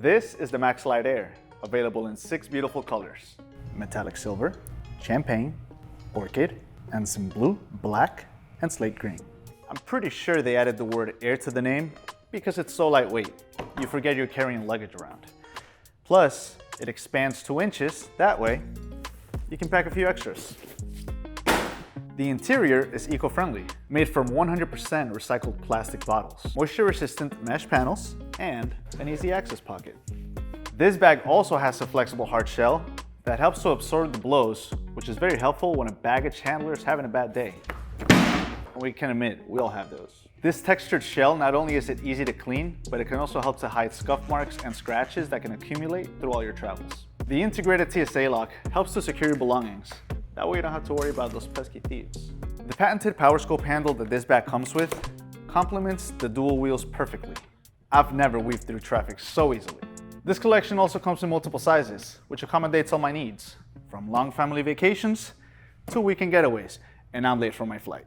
This is the Maxlite Air, available in 6 beautiful colors: metallic silver, champagne, orchid, and some blue, black, and slate green. I'm pretty sure they added the word air to the name because it's so lightweight, you forget you're carrying luggage around. Plus, it expands 2 inches, that way you can pack a few extras. The interior is eco-friendly, made from 100% recycled plastic bottles, moisture-resistant mesh panels, and an easy access pocket. This bag also has a flexible hard shell that helps to absorb the blows, which is very helpful when a baggage handler is having a bad day. And we can admit, we all have those. This textured shell, not only is it easy to clean, but it can also help to hide scuff marks and scratches that can accumulate through all your travels. The integrated TSA lock helps to secure your belongings. That way you don't have to worry about those pesky thieves. The patented PowerScope handle that this bag comes with complements the dual wheels perfectly. I've never weaved through traffic so easily. This collection also comes in multiple sizes, which accommodates all my needs, from long family vacations to weekend getaways, and I'm late for my flight.